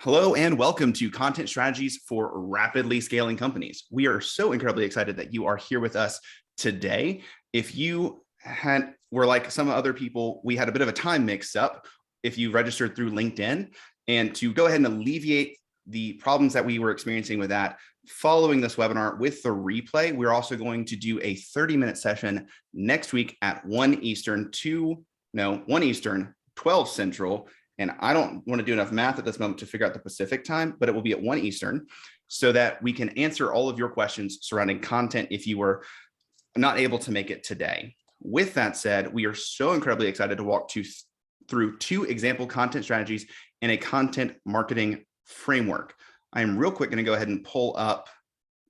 Hello and welcome to Content Strategies for Rapidly Scaling Companies. We are so incredibly excited that you are here with us today. If you were like some other people, we had a bit of a time mix up if you registered through LinkedIn. And to go ahead and alleviate the problems that we were experiencing with that, following this webinar with the replay, we're also going to do a 30-minute session next week at 1 Eastern, 12 Central. And I don't want to do enough math at this moment to figure out the Pacific time, but it will be at 1 Eastern so that we can answer all of your questions surrounding content if you were not able to make it today. With that said, we are so incredibly excited to walk through 2 example content strategies and a content marketing framework. I'm real quick going to go ahead and pull up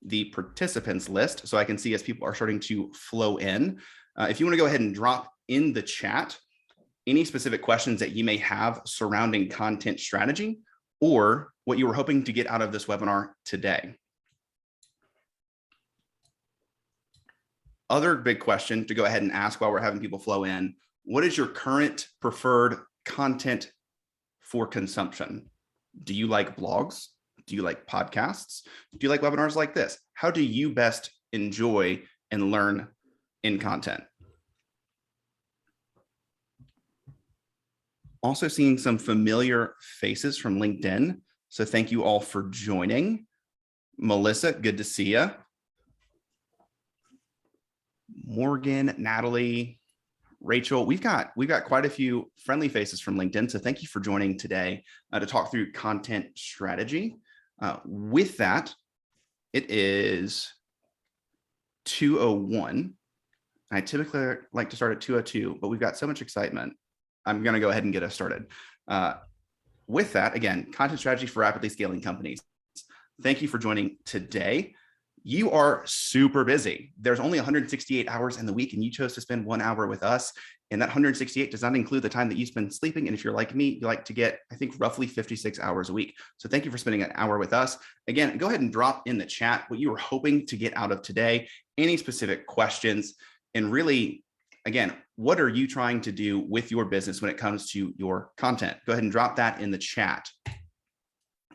the participants list so I can see as people are starting to flow in. If you want to go ahead and drop in the chat any specific questions that you may have surrounding content strategy or what you were hoping to get out of this webinar today. Other big question to go ahead and ask while we're having people flow in, what is your current preferred content for consumption? Do you like blogs? Do you like podcasts? Do you like webinars like this? How do you best enjoy and learn in content? Also seeing some familiar faces from LinkedIn. So thank you all for joining. Melissa, good to see you. Morgan, Natalie, Rachel, we've got quite a few friendly faces from LinkedIn. So thank you for joining today to talk through content strategy. With that, it is 2:01. I typically like to start at 2:02, but we've got so much excitement. I'm going to go ahead and get us started. With that, again, content strategy for rapidly scaling companies. Thank you for joining today. You are super busy. There's only 168 hours in the week, and you chose to spend 1 hour with us. And that 168 does not include the time that you spend sleeping. And if you're like me, you like to get, I think, roughly 56 hours a week. So thank you for spending an hour with us. Again, go ahead and drop in the chat what you were hoping to get out of today, any specific questions, and really, again, what are you trying to do with your business when it comes to your content? Go ahead and drop that in the chat.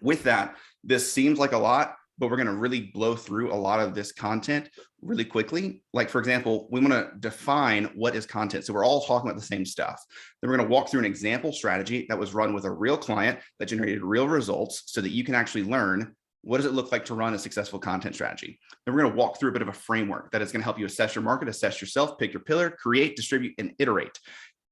With that, this seems like a lot, but we're going to really blow through a lot of this content really quickly. Like, for example, we want to define what is content. So we're all talking about the same stuff. Then we're going to walk through an example strategy that was run with a real client that generated real results so that you can actually learn what does it look like to run a successful content strategy. Then we're going to walk through a bit of a framework that is going to help you assess your market, assess yourself, pick your pillar, create, distribute, and iterate.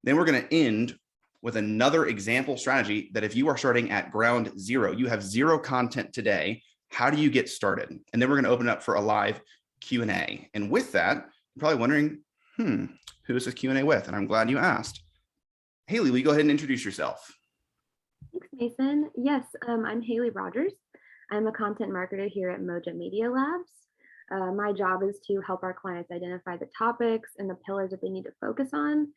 Then we're going to end with another example strategy that if you are starting at ground zero, you have zero content today, how do you get started? And then we're going to open it up for a live Q&A. And with that, you're probably wondering, who is this Q&A with? And I'm glad you asked. Haley, will you go ahead and introduce yourself? Thanks, Mason. Yes, I'm Haley Rogers. I'm a content marketer here at Mojo Media Labs. My job is to help our clients identify the topics and the pillars that they need to focus on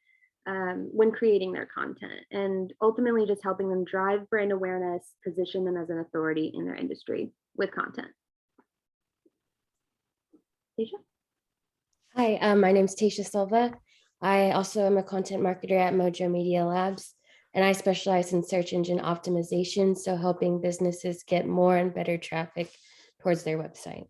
when creating their content, and ultimately just helping them drive brand awareness, position them as an authority in their industry with content. Tasha? Hi, my name is Tasha Silva. I also am a content marketer at Mojo Media Labs, and I specialize in search engine optimization, so helping businesses get more and better traffic towards their website.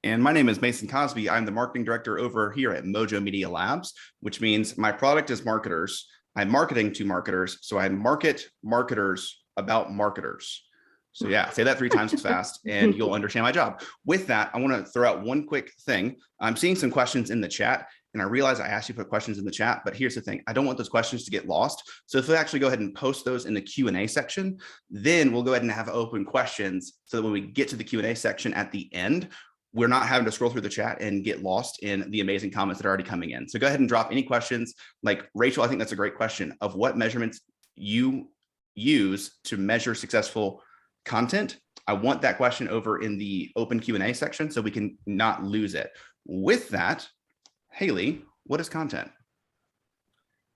And my name is Mason Cosby. I'm the marketing director over here at Mojo Media Labs, which means my product is marketers. I'm marketing to marketers, so I market marketers about marketers. So yeah, say that 3 times fast and you'll understand my job. With that, I want to throw out one quick thing. I'm seeing some questions in the chat, and I realize I asked you to put questions in the chat, but here's the thing. I don't want those questions to get lost. So if we actually go ahead and post those in the Q&A section, then we'll go ahead and have open questions so that when we get to the Q&A section at the end, we're not having to scroll through the chat and get lost in the amazing comments that are already coming in. So go ahead and drop any questions. Like Rachel, I think that's a great question of what measurements you use to measure successful content. I want that question over in the open Q&A section so we can not lose it. With that, Haley, what is content?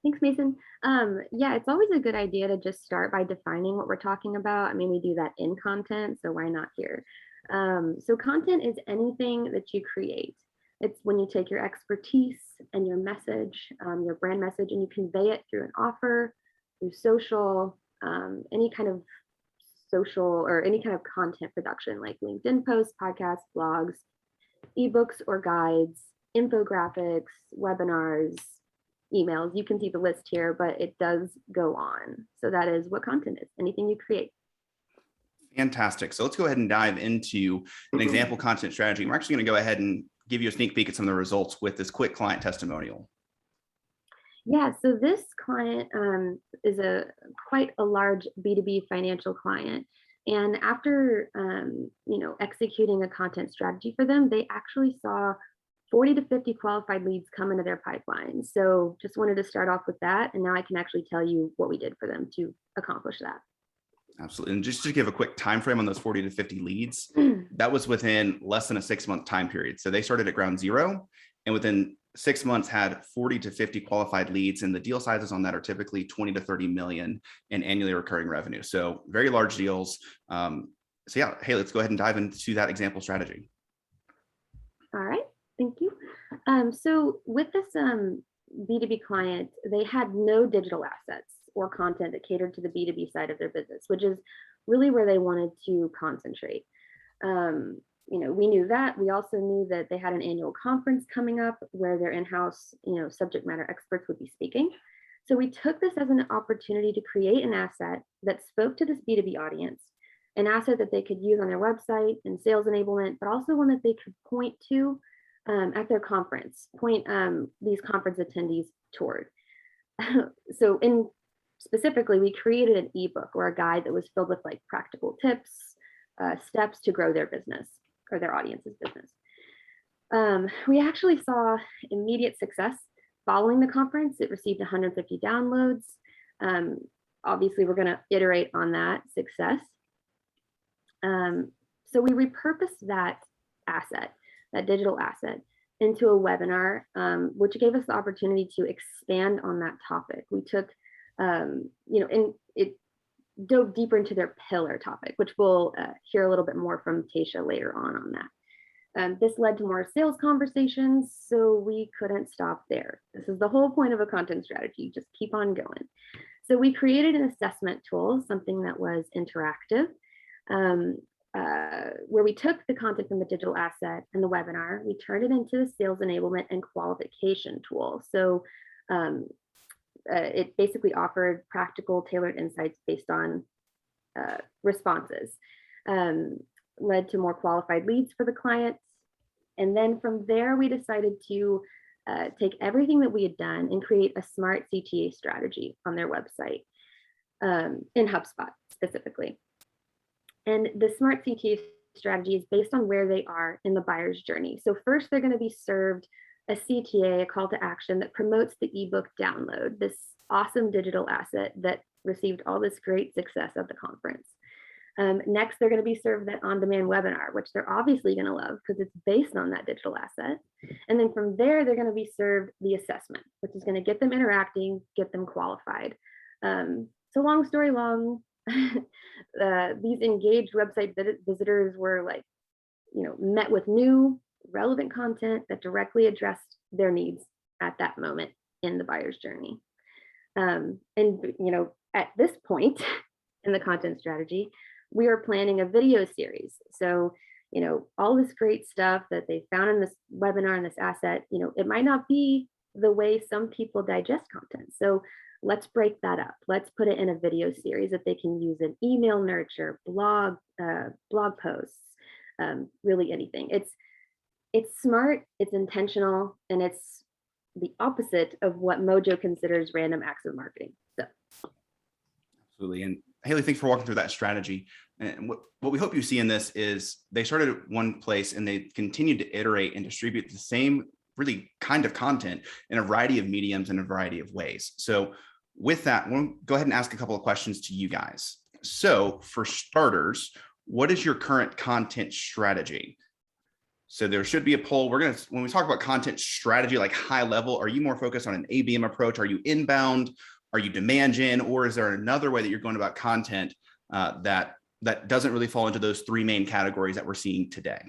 Thanks, Mason. Yeah, it's always a good idea to just start by defining what we're talking about. I mean, we do that in content, so why not here? So content is anything that you create. It's when you take your expertise and your message, your brand message, and you convey it through an offer, through social, any kind of social or any kind of content production like LinkedIn posts, podcasts, blogs, ebooks or guides, infographics, webinars, emails. You can see the list here, but it does go on. So that is what content is, anything you create. Fantastic. So let's go ahead and dive into an example content strategy. We're actually going to go ahead and give you a sneak peek at some of the results with this quick client testimonial. Yeah, so this client is quite a large B2B financial client. And after executing a content strategy for them, they actually saw 40 to 50 qualified leads come into their pipeline. So just wanted to start off with that. And now I can actually tell you what we did for them to accomplish that. Absolutely. And just to give a quick time frame on those 40 to 50 leads, that was within less than a 6-month time period. So they started at ground zero, and within 6 months had 40 to 50 qualified leads, and the deal sizes on that are typically 20 to 30 million in annually recurring revenue. So very large deals. So yeah, hey, let's go ahead and dive into that example strategy. All right, thank you. So with this B2B client, they had no digital assets or content that catered to the B2B side of their business, which is really where they wanted to concentrate. We knew that. We also knew that they had an annual conference coming up where their in-house, subject matter experts would be speaking. So we took this as an opportunity to create an asset that spoke to this B2B audience, an asset that they could use on their website and sales enablement, but also one that they could point to at their conference, point these conference attendees toward. So specifically, we created an ebook or a guide that was filled with like practical tips, steps to grow their business or their audience's business. We actually saw immediate success following the conference. It received 150 downloads. Obviously, we're going to iterate on that success. So we repurposed that asset, that digital asset, into a webinar, which gave us the opportunity to expand on that topic. We took and it dove deeper into their pillar topic, which we'll hear a little bit more from Tasha later on that. This led to more sales conversations, so we couldn't stop there. This is the whole point of a content strategy, just keep on going. So we created an assessment tool, something that was interactive, where we took the content from the digital asset and the webinar, we turned it into a sales enablement and qualification tool. So it basically offered practical, tailored insights based on responses, led to more qualified leads for the clients. And then from there, we decided to take everything that we had done and create a smart CTA strategy on their website, in HubSpot specifically. And the smart CTA strategy is based on where they are in the buyer's journey. So first, they're going to be served a CTA, a call to action that promotes the ebook download, this awesome digital asset that received all this great success at the conference. Next, they're going to be served that on-demand webinar, which they're obviously going to love because it's based on that digital asset. And then from there, they're going to be served the assessment, which is going to get them interacting, get them qualified. So long story long, these engaged website visitors were met with new relevant content that directly addressed their needs at that moment in the buyer's journey. At this point in the content strategy, we are planning a video series. So, all this great stuff that they found in this webinar and this asset, it might not be the way some people digest content. So let's break that up. Let's put it in a video series that they can use in email nurture, blog posts, really anything. It's smart, it's intentional, and it's the opposite of what Mojo considers random acts of marketing. So. Absolutely. And Haley, thanks for walking through that strategy. And what we hope you see in this is they started at one place and they continued to iterate and distribute the same really kind of content in a variety of mediums and a variety of ways. So with that, we'll go ahead and ask a couple of questions to you guys. So for starters, what is your current content strategy? So there should be a poll. When we talk about content strategy, like high level, are you more focused on an ABM approach? Are you inbound? Are you demand gen? Or is there another way that you're going about content that doesn't really fall into those three main categories that we're seeing today?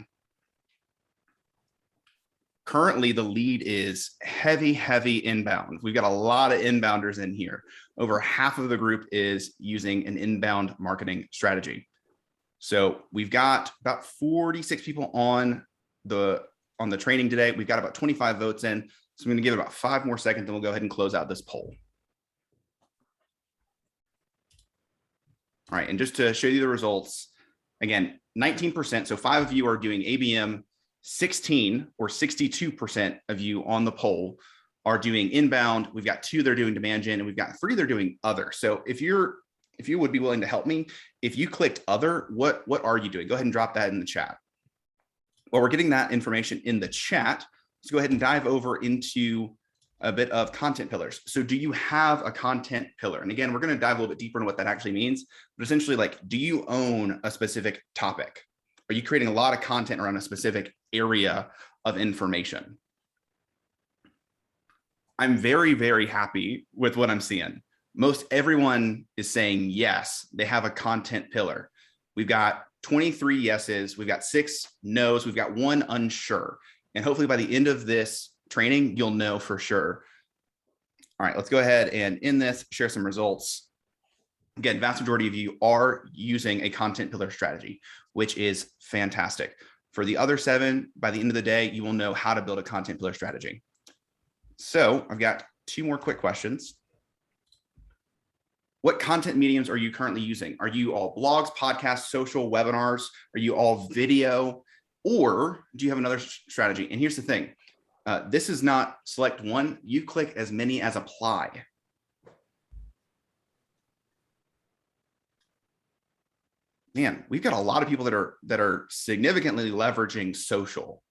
Currently, the lead is heavy inbound. We've got a lot of inbounders in here. Over half of the group is using an inbound marketing strategy. So we've got about 46 people on the training today. We've got about 25 votes in. So I'm going to give it about 5 more seconds, and we'll go ahead and close out this poll. All right, and just to show you the results, again, 19%, so 5 of you are doing ABM, 16 or 62% of you on the poll are doing inbound. We've got 2 that are doing demand gen, and we've got 3 that are doing other. So if you would be willing to help me, if you clicked other, what are you doing? Go ahead and drop that in the chat. While we're getting that information in the chat, let's go ahead and dive over into a bit of content pillars. So do you have a content pillar? And again, we're going to dive a little bit deeper into what that actually means, but essentially, like, do you own a specific topic? Are you creating a lot of content around a specific area of information? I'm very, very happy with what I'm seeing. Most everyone is saying yes, they have a content pillar. We've got 23 yeses, we've got 6 no's, we've got 1 unsure. And hopefully by the end of this training, you'll know for sure. All right, let's go ahead and in this, share some results. Again, vast majority of you are using a content pillar strategy, which is fantastic. For the other 7, by the end of the day, you will know how to build a content pillar strategy. So I've got 2 more quick questions. What content mediums are you currently using? Are you all blogs, podcasts, social, webinars? Are you all video? Or do you have another strategy? And here's the thing. This is not select one. You click as many as apply. Man, we've got a lot of people that are significantly leveraging social.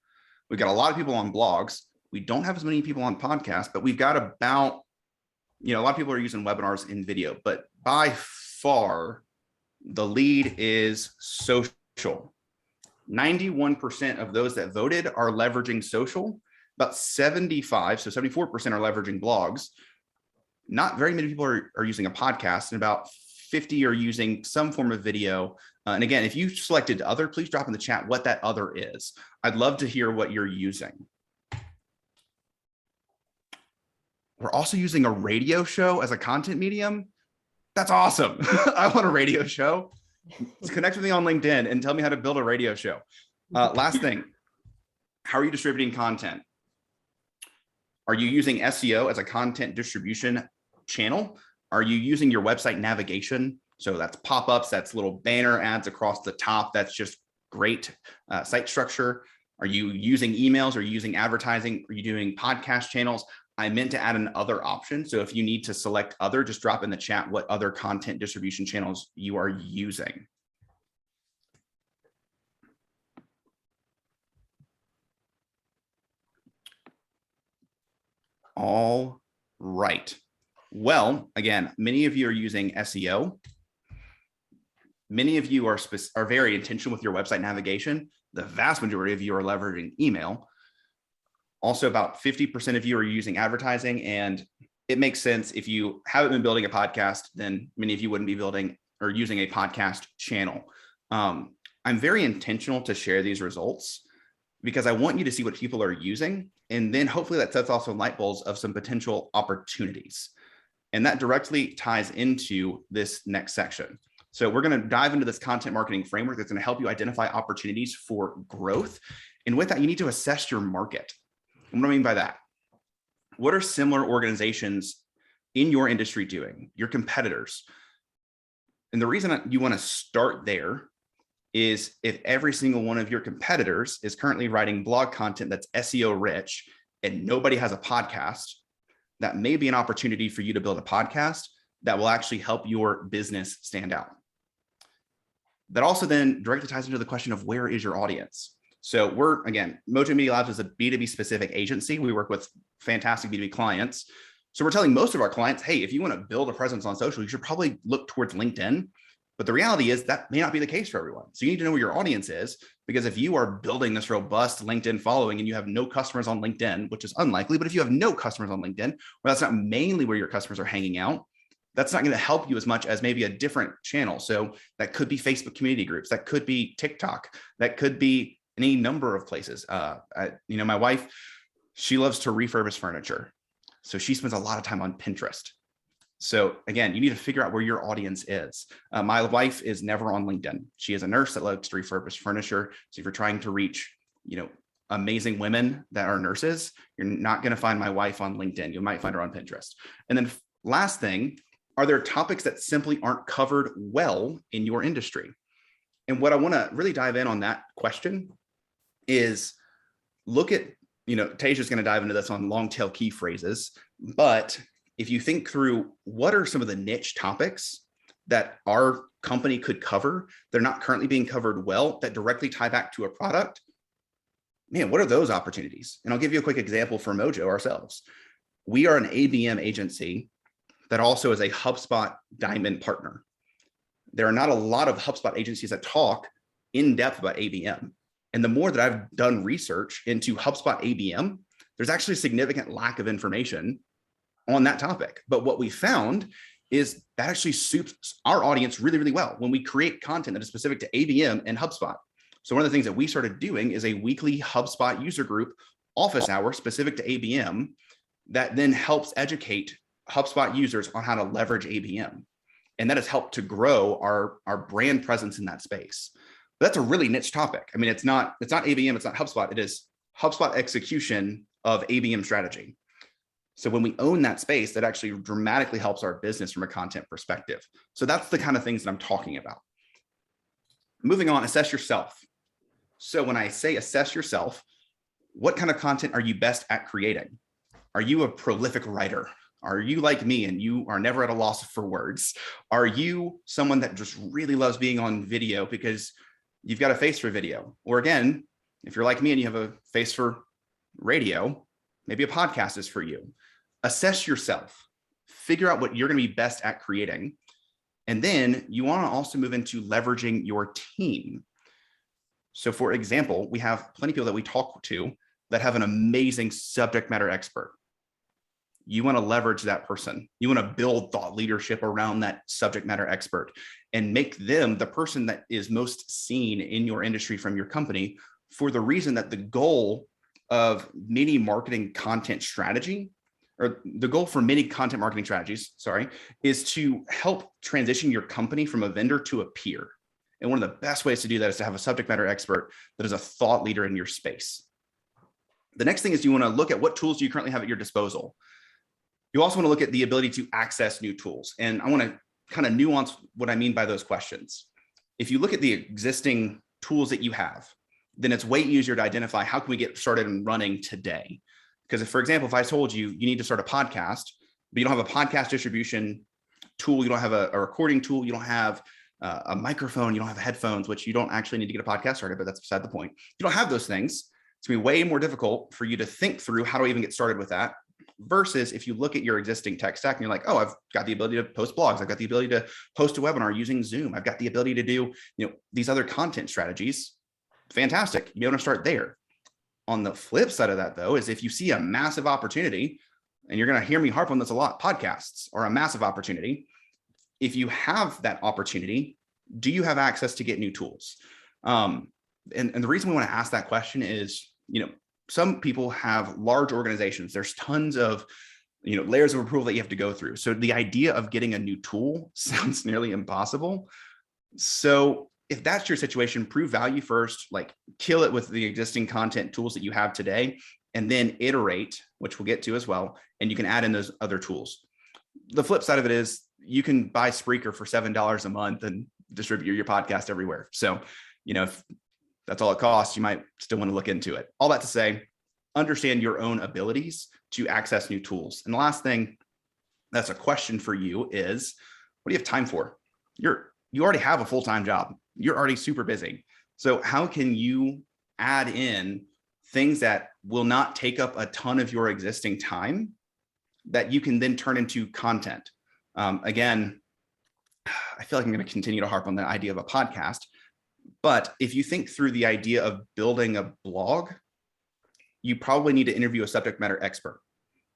We've got a lot of people on blogs. We don't have as many people on podcasts, but we've got about, a lot of people are using webinars in video, but by far the lead is social. 91% of those that voted are leveraging social. About 75, so 74% are leveraging blogs. Not very many people are using a podcast, and about 50 are using some form of video. And again, if you selected other, please drop in the chat what that other is. I'd love to hear what you're using. We're also using a radio show as a content medium. That's awesome. I want a radio show. Let's connect with me on LinkedIn and tell me how to build a radio show. Last thing, how are you distributing content? Are you using SEO as a content distribution channel? Are you using your website navigation? So that's pop-ups, that's little banner ads across the top. That's just great site structure. Are you using emails? Are you using advertising? Are you doing podcast channels? I meant to add an other option. So if you need to select other, just drop in the chat what other content distribution channels you are using. All right. Well, again, many of you are using SEO. Many of you are very intentional with your website navigation. The vast majority of you are leveraging email. Also, about 50% of you are using advertising, and it makes sense. If you haven't been building a podcast, then many of you wouldn't be building or using a podcast channel. I'm very intentional to share these results because I want you to see what people are using, and then hopefully that sets off some light bulbs of some potential opportunities. And that directly ties into this next section. So we're going to dive into this content marketing framework that's going to help you identify opportunities for growth. And with that, you need to assess your market. What do I mean by that? What are similar organizations in your industry doing, your competitors? And the reason you want to start there is if every single one of your competitors is currently writing blog content that's SEO rich and nobody has a podcast, that may be an opportunity for you to build a podcast that will actually help your business stand out. That also then directly ties into the question of where is your audience? So we're, again, Mojo Media Labs is a B2B specific agency. We work with fantastic B2B clients. So we're telling most of our clients, hey, if you want to build a presence on social, you should probably look towards LinkedIn. But the reality is that may not be the case for everyone. So you need to know where your audience is, because if you are building this robust LinkedIn following and you have no customers on LinkedIn, which is unlikely, but if you have no customers on LinkedIn, or that's not mainly where your customers are hanging out, that's not going to help you as much as maybe a different channel. So that could be Facebook community groups, that could be TikTok, that could be any number of places. My wife, she loves to refurbish furniture. So she spends a lot of time on Pinterest. So again, you need to figure out where your audience is. My wife is never on LinkedIn. She is a nurse that loves to refurbish furniture. So if you're trying to reach, amazing women that are nurses, you're not going to find my wife on LinkedIn. You might find her on Pinterest. And then last thing, are there topics that simply aren't covered well in your industry? And what I want to really dive in on that question is look at, Tasha's going to dive into this on long tail key phrases, but if you think through what are some of the niche topics that our company could cover, they're not currently being covered well, that directly tie back to a product, man, what are those opportunities? And I'll give you a quick example for Mojo ourselves. We are an ABM agency that also is a HubSpot Diamond partner. There are not a lot of HubSpot agencies that talk in depth about ABM. And the more that I've done research into HubSpot ABM, there's actually a significant lack of information on that topic. But what we found is that actually suits our audience really, really well when we create content that is specific to ABM and HubSpot. So one of the things that we started doing is a weekly HubSpot user group office hour specific to ABM that then helps educate HubSpot users on how to leverage ABM. And that has helped to grow our brand presence in that space. But that's a really niche topic. I mean, it's not ABM, it's not HubSpot, it is HubSpot execution of ABM strategy. So when we own that space, that actually dramatically helps our business from a content perspective. So that's the kind of things that I'm talking about. Moving on, assess yourself. So when I say assess yourself, what kind of content are you best at creating? Are you a prolific writer? Are you like me and you are never at a loss for words? Are you someone that just really loves being on video because you've got a face for video? Or again, if you're like me and you have a face for radio, maybe a podcast is for you. Assess yourself, figure out what you're going to be best at creating. And then you want to also move into leveraging your team. So for example, we have plenty of people that we talk to that have an amazing subject matter expert. You want to leverage that person. You want to build thought leadership around that subject matter expert and make them the person that is most seen in your industry from your company, for the reason that the goal of many marketing content strategy, or the goal for many content marketing strategies, is to help transition your company from a vendor to a peer. And one of the best ways to do that is to have a subject matter expert that is a thought leader in your space. The next thing is you want to look at what tools do you currently have at your disposal. You also want to look at the ability to access new tools. And I want to kind of nuance what I mean by those questions. If you look at the existing tools that you have, then it's way easier to identify how can we get started and running today. Because if, for example, if I told you you need to start a podcast, but you don't have a podcast distribution tool, you don't have a recording tool, you don't have a microphone, you don't have headphones, which you don't actually need to get a podcast started, but that's beside the point. You don't have those things. It's gonna be way more difficult for you to think through how do I even get started with that, versus if you look at your existing tech stack and you're like, oh, I've got the ability to post blogs, I've got the ability to host a webinar using Zoom, I've got the ability to do these other content strategies. Fantastic. You want to start there. On the flip side of that, though, is if you see a massive opportunity, and you're going to hear me harp on this a lot, podcasts are a massive opportunity. If you have that opportunity, do you have access to get new tools? And the reason we want to ask that question is, some people have large organizations. There's tons of, layers of approval that you have to go through. So the idea of getting a new tool sounds nearly impossible. So if that's your situation, prove value first, like kill it with the existing content tools that you have today, and then iterate, which we'll get to as well. And you can add in those other tools. The flip side of it is you can buy Spreaker for $7 a month and distribute your podcast everywhere. So, if that's all it costs, you might still want to look into it. All that to say, understand your own abilities to access new tools. And the last thing that's a question for you is, what do you have time for? You already have a full-time job. You're already super busy. So how can you add in things that will not take up a ton of your existing time that you can then turn into content? Again, I feel like I'm going to continue to harp on the idea of a podcast, but if you think through the idea of building a blog, you probably need to interview a subject matter expert.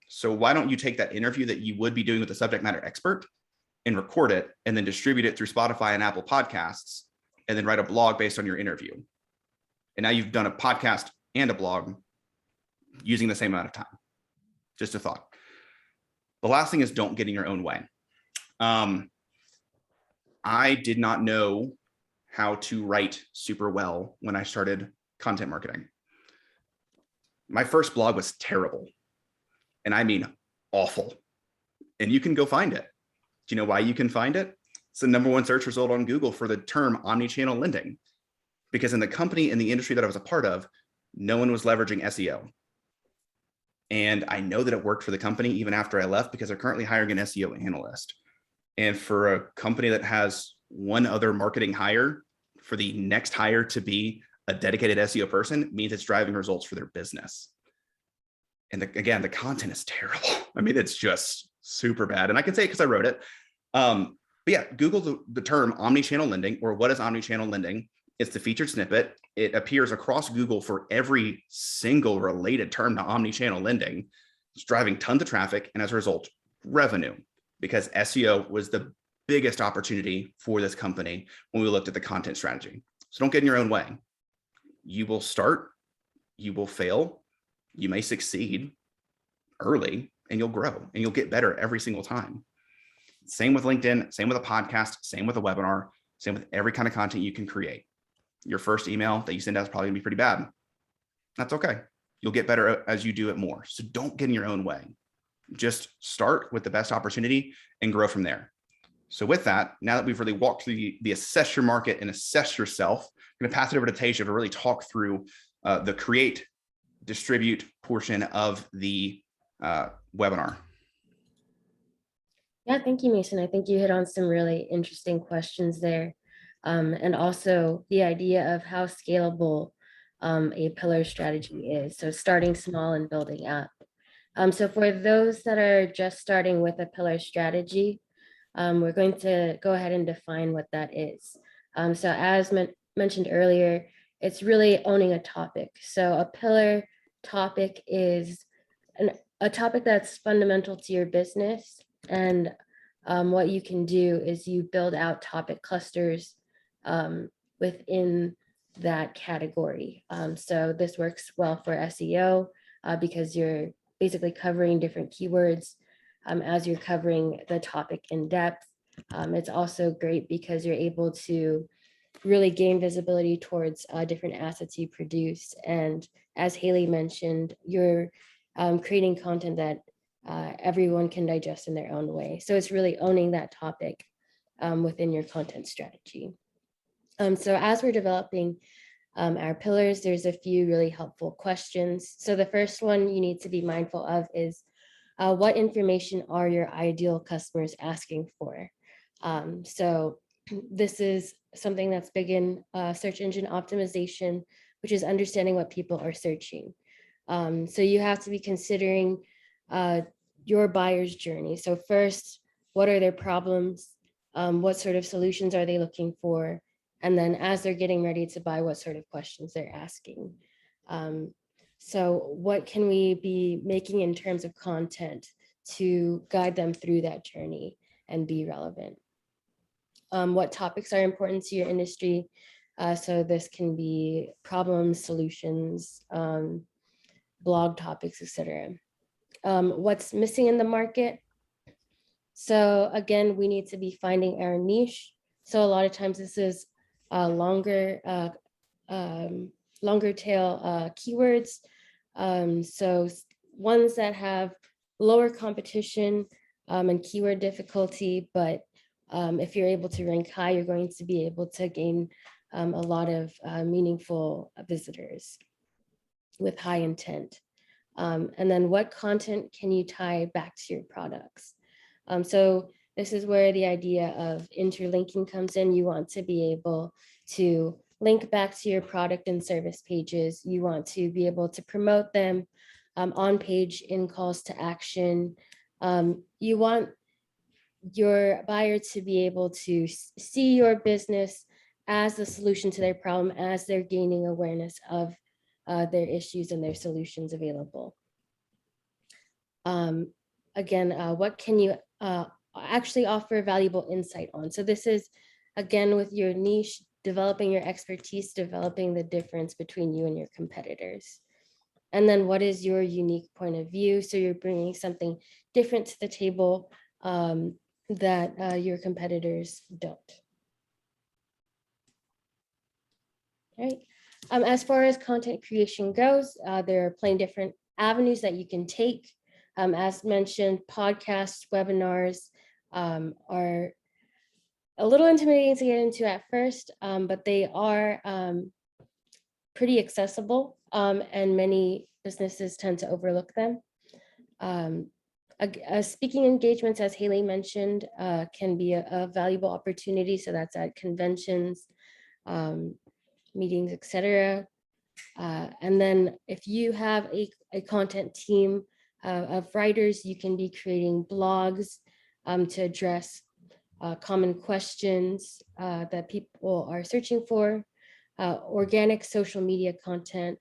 So why don't you take that interview that you would be doing with a subject matter expert and record it and then distribute it through Spotify and Apple Podcasts, and then write a blog based on your interview. And now you've done a podcast and a blog using the same amount of time. Just a thought. The last thing is don't get in your own way. I did not know how to write super well when I started content marketing. My first blog was terrible, and I mean awful. And you can go find it. Do you know why you can find it? It's the #1 search result on Google for the term omnichannel lending. Because in the company, in the industry that I was a part of, no one was leveraging SEO. And I know that it worked for the company even after I left, because they're currently hiring an SEO analyst. And for a company that has one other marketing hire, for the next hire to be a dedicated SEO person means it's driving results for their business. And again, the content is terrible. I mean, it's just super bad. And I can say it because I wrote it. But yeah, Google the term omnichannel lending, or what is omnichannel lending? It's the featured snippet. It appears across Google for every single related term to omnichannel lending. It's driving tons of traffic, and as a result, revenue, because SEO was the biggest opportunity for this company when we looked at the content strategy. So don't get in your own way. You will start, you will fail, you may succeed early, and you'll grow and you'll get better every single time. Same with LinkedIn, same with a podcast, same with a webinar, same with every kind of content you can create. Your first email that you send out is probably gonna be pretty bad. That's okay. You'll get better as you do it more. So don't get in your own way. Just start with the best opportunity and grow from there. So with that, now that we've really walked through the assess your market and assess yourself, I'm gonna pass it over to Tasha to really talk through the create, distribute portion of the webinar. Yeah, thank you, Mason. I think you hit on some really interesting questions there. And also the idea of how scalable a pillar strategy is. So starting small and building up. So for those that are just starting with a pillar strategy, we're going to go ahead and define what that is. So as mentioned earlier, it's really owning a topic. So a pillar topic is a topic that's fundamental to your business. And what you can do is you build out topic clusters within that category. So this works well for SEO because you're basically covering different keywords as you're covering the topic in depth. It's also great because you're able to really gain visibility towards different assets you produce. And as Haley mentioned, you're creating content that everyone can digest in their own way. So it's really owning that topic within your content strategy. So as we're developing our pillars, there's a few really helpful questions. So the first one you need to be mindful of is what information are your ideal customers asking for? So this is something that's big in search engine optimization, which is understanding what people are searching. So you have to be considering your buyer's journey. So first, what are their problems? What sort of solutions are they looking for? And then as they're getting ready to buy, what sort of questions they're asking. So what can we be making in terms of content to guide them through that journey and be relevant? What topics are important to your industry? So this can be problems, solutions, blog topics, etc. What's missing in the market? So again, we need to be finding our niche. So a lot of times this is longer tail keywords. So ones that have lower competition and keyword difficulty, but if you're able to rank high, you're going to be able to gain a lot of meaningful visitors with high intent. And then what content can you tie back to your products? So this is where the idea of interlinking comes in. You want to be able to link back to your product and service pages. You want to be able to promote them on page in calls to action. You want your buyer to be able to see your business as the solution to their problem as they're gaining awareness of their issues and their solutions available. Again, what can you actually offer valuable insight on? So this is, again, with your niche, developing your expertise, developing the difference between you and your competitors. And then what is your unique point of view? So you're bringing something different to the table that your competitors don't. Right. As far as content creation goes, there are plenty different avenues that you can take. As mentioned, podcasts, webinars are a little intimidating to get into at first, but they are pretty accessible, and many businesses tend to overlook them. Speaking engagements, as Haley mentioned, can be a valuable opportunity. So that's at conventions, meetings, etc. And then if you have a content team of writers, you can be creating blogs to address common questions that people are searching for, organic social media content,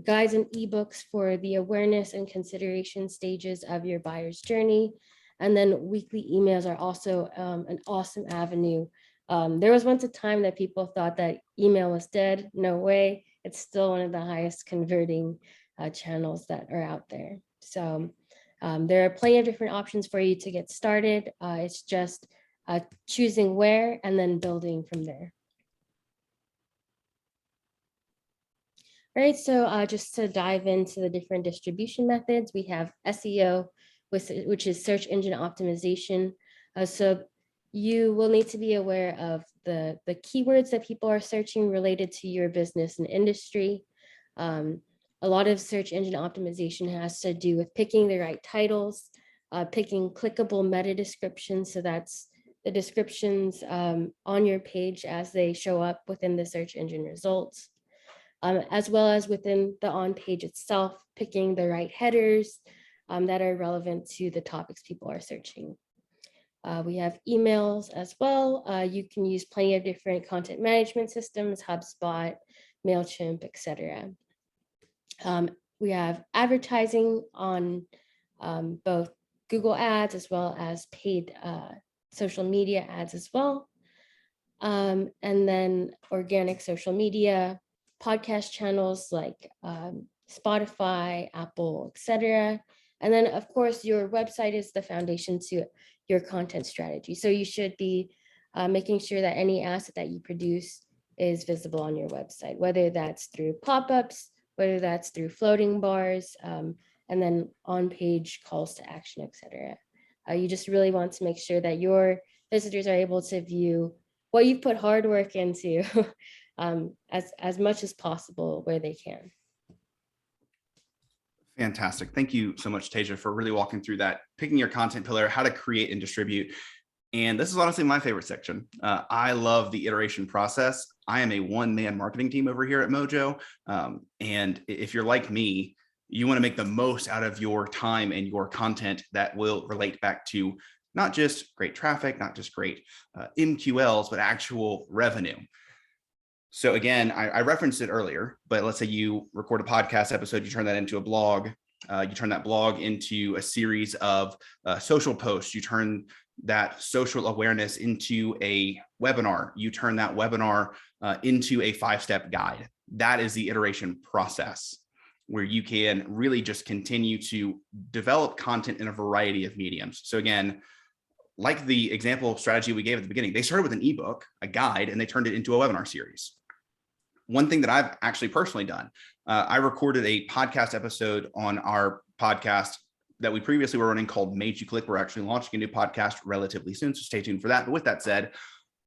guides and ebooks for the awareness and consideration stages of your buyer's journey. And then weekly emails are also an awesome avenue. There was once a time that people thought that email was dead. No way. It's still one of the highest converting channels that are out there. So there are plenty of different options for you to get started. It's just choosing where and then building from there. All right, so just to dive into the different distribution methods, we have SEO, which is search engine optimization. So you will need to be aware of the keywords that people are searching related to your business and industry. A lot of search engine optimization has to do with picking the right titles, picking clickable meta descriptions. So that's the descriptions on your page as they show up within the search engine results. As well as within the on-page itself, picking the right headers that are relevant to the topics people are searching. We have emails as well. You can use plenty of different content management systems, HubSpot, MailChimp, etc. We have advertising on both Google Ads as well as paid social media ads as well. And then organic social media, podcast channels like Spotify, Apple, etc. And then, of course, your website is the foundation to your content strategy. So you should be making sure that any asset that you produce is visible on your website, whether that's through pop-ups, whether that's through floating bars, and then on-page calls to action, etc. You just really want to make sure that your visitors are able to view what you've put hard work into as much as possible where they can. Fantastic. Thank you so much, Tasia, for really walking through that, picking your content pillar, how to create and distribute. And this is honestly my favorite section. I love the iteration process. I am a one-man marketing team over here at Mojo. And if you're like me, you want to make the most out of your time and your content that will relate back to not just great traffic, not just great MQLs, but actual revenue. So again, I referenced it earlier, but let's say you record a podcast episode, you turn that into a blog, you turn that blog into a series of social posts, you turn that social awareness into a webinar, you turn that webinar into a 5-step guide. That is the iteration process where you can really just continue to develop content in a variety of mediums. So again, like the example strategy we gave at the beginning, they started with an ebook, a guide, and they turned it into a webinar series. One thing that I've actually personally done, I recorded a podcast episode on our podcast that we previously were running called Made You Click. We're actually launching a new podcast relatively soon, so stay tuned for that. But with that said,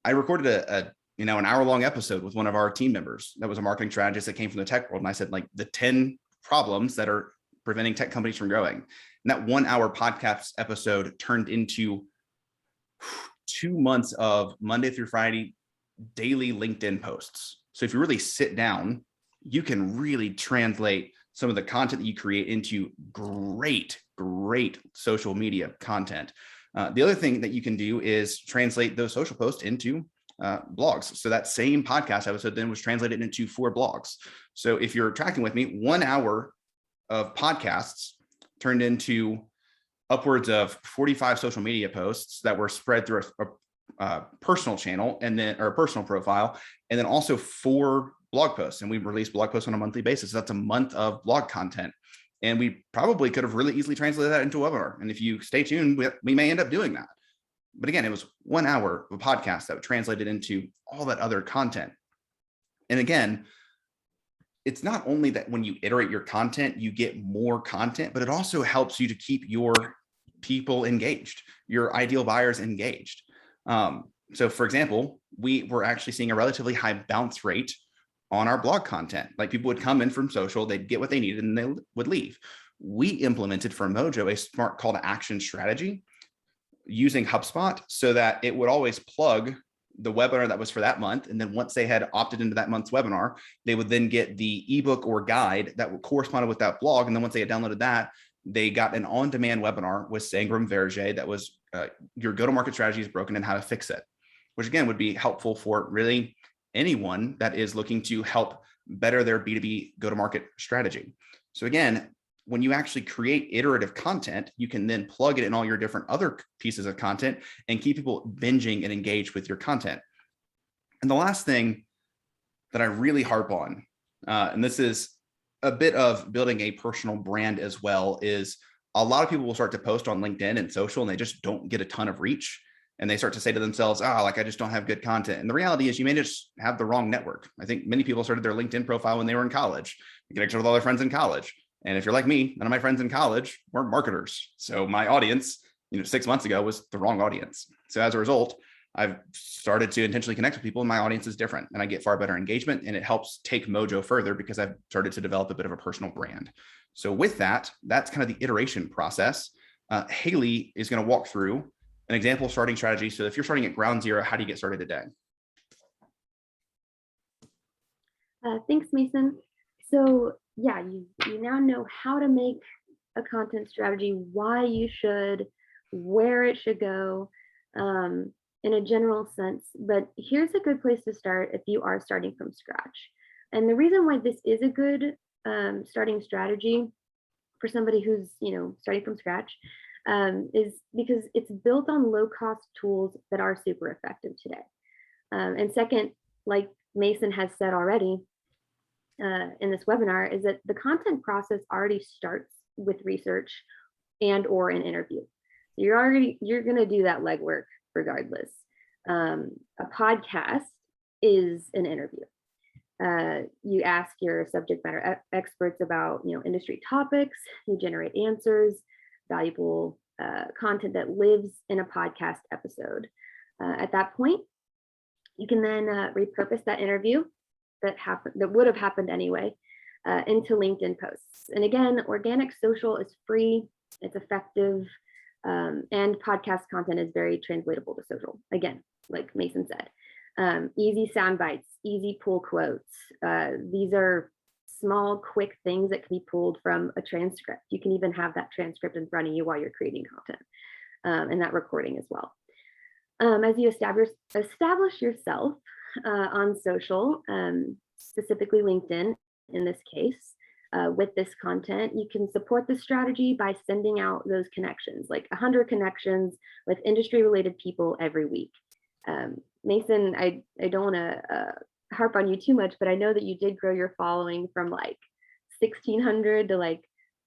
I recorded an hour-long episode with one of our team members that was a marketing strategist that came from the tech world. And I said, like, the 10 problems that are preventing tech companies from growing. And that 1-hour podcast episode turned into 2 months of Monday through Friday daily LinkedIn posts. So if you really sit down, you can really translate some of the content that you create into great social media content. The other thing that you can do is translate those social posts into blogs. So that same podcast episode then was translated into 4 blogs. So if you're tracking with me, 1 hour of podcasts turned into upwards of 45 social media posts that were spread through a personal channel or a personal profile, and then also 4 blog posts. And we release blog posts on a monthly basis. That's a month of blog content. And we probably could have really easily translated that into a webinar. And if you stay tuned, we may end up doing that. But again, it was 1 hour of a podcast that translated into all that other content. And again, it's not only that when you iterate your content, you get more content, but it also helps you to keep your people engaged, your ideal buyers engaged. So for example, we were actually seeing a relatively high bounce rate on our blog content. Like people would come in from social, they'd get what they needed and they would leave. We implemented for Mojo a smart call to action strategy using HubSpot so that it would always plug the webinar that was for that month. And then once they had opted into that month's webinar, they would then get the ebook or guide that would correspond with that blog. And then once they had downloaded that, they got an on-demand webinar with Sangram Verge that was your go-to-market strategy is broken and how to fix it, which again would be helpful for really anyone that is looking to help better their B2B go-to-market strategy. So again, when you actually create iterative content, you can then plug it in all your different other pieces of content and keep people binging and engaged with your content. And the last thing that I really harp on, and this is a bit of building a personal brand as well, is a lot of people will start to post on LinkedIn and social and they just don't get a ton of reach. And they start to say to themselves, like I just don't have good content. And the reality is you may just have the wrong network. I think many people started their LinkedIn profile when they were in college. They connected with all their friends in college. And if you're like me, none of my friends in college were marketers. So my audience, 6 months ago was the wrong audience. So as a result, I've started to intentionally connect with people and my audience is different and I get far better engagement and it helps take Mojo further because I've started to develop a bit of a personal brand. So with that, that's kind of the iteration process. Haley is going to walk through an example starting strategy. So if you're starting at ground zero, how do you get started today? Thanks, Mason. So yeah, you now know how to make a content strategy, why you should, where it should go, in a general sense. But here's a good place to start if you are starting from scratch. And the reason why this is a good starting strategy for somebody who's starting from scratch is because it's built on low-cost tools that are super effective today. And second, like Mason has said already in this webinar, is that the content process already starts with research and or an interview. So you're going to do that legwork regardless. A podcast is an interview. You ask your subject matter experts about industry topics. You generate answers, valuable content that lives in a podcast episode. At that point, you can then repurpose that interview that would have happened anyway into LinkedIn posts. And again, organic social is free, it's effective, and podcast content is very translatable to social. Again, like Mason said, easy sound bites, easy pull quotes. These are small, quick things that can be pulled from a transcript. You can even have that transcript in front of you while you're creating content, and that recording as well. As you establish yourself on social, specifically LinkedIn in this case, with this content, you can support the strategy by sending out those connections, like 100 connections with industry related people every week. Mason, I don't want to harp on you too much, but I know that you did grow your following from like 1,600 to like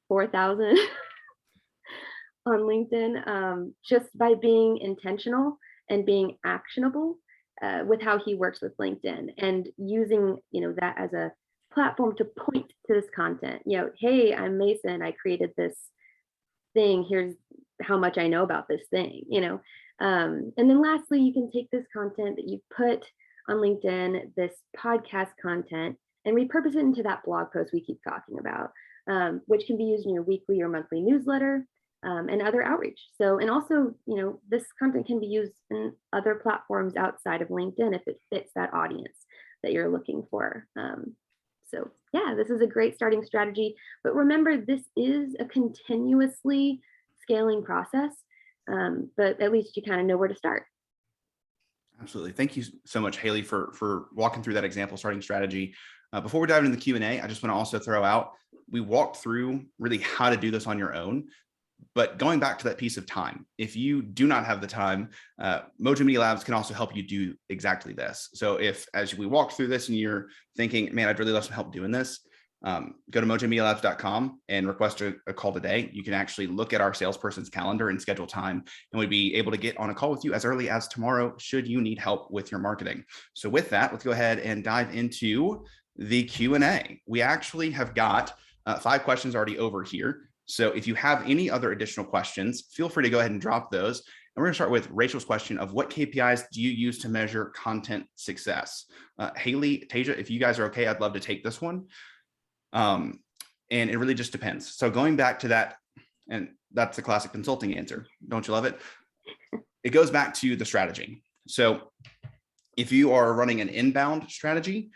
4,000 on LinkedIn, just by being intentional and being actionable with how he works with LinkedIn and using that as a platform to point to this content. Hey, I'm Mason, I created this thing, here's how much I know about this thing. And then lastly, you can take this content that you put on LinkedIn, this podcast content, and repurpose it into that blog post we keep talking about, which can be used in your weekly or monthly newsletter, and other outreach. So, and also, this content can be used in other platforms outside of LinkedIn if it fits that audience that you're looking for. So yeah, this is a great starting strategy, but remember, this is a continuously scaling process, but at least you kind of know where to start. Absolutely. Thank you so much, Haley, for walking through that example starting strategy. Before we dive into the Q&A, I just want to also throw out, we walked through really how to do this on your own. But going back to that piece of time, if you do not have the time, Mojo Media Labs can also help you do exactly this. So if, as we walk through this and you're thinking, man, I'd really love some help doing this, Go to mojomedialabs.com and request a call today. You can actually look at our salesperson's calendar and schedule time, and we'd be able to get on a call with you as early as tomorrow should you need help with your marketing. So with that, let's go ahead and dive into the Q&A. We actually have got 5 questions already over here. So if you have any other additional questions, feel free to go ahead and drop those. And we're going to start with Rachel's question of what KPIs do you use to measure content success? Haley, Tasia, if you guys are okay, I'd love to take this one. And it really just depends. So going back to that, and that's the classic consulting answer. Don't you love it? It goes back to the strategy. So if you are running an inbound strategy,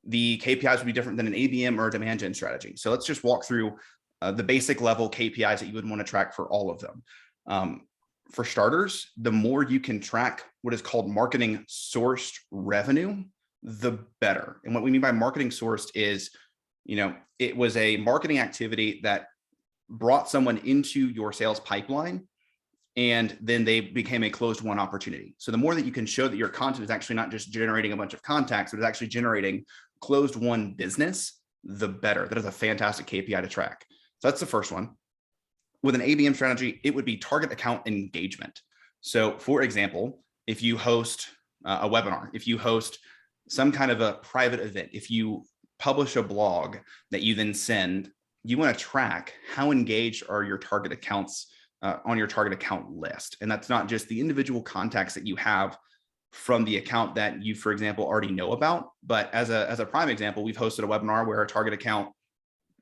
the KPIs would be different than an ABM or a demand gen strategy. So let's just walk through the basic level KPIs that you would want to track for all of them. For starters, the more you can track what is called marketing sourced revenue, the better. And what we mean by marketing sourced is, it was a marketing activity that brought someone into your sales pipeline, and then they became a closed won opportunity. So the more that you can show that your content is actually not just generating a bunch of contacts, but it's actually generating closed won business, the better. That is a fantastic KPI to track. So that's the first one. With an ABM strategy, it would be target account engagement. So for example, if you host a webinar, if you host some kind of a private event, if you publish a blog that you then send, you want to track how engaged are your target accounts on your target account list. And that's not just the individual contacts that you have from the account that you, for example, already know about. But as a prime example, we've hosted a webinar where our target account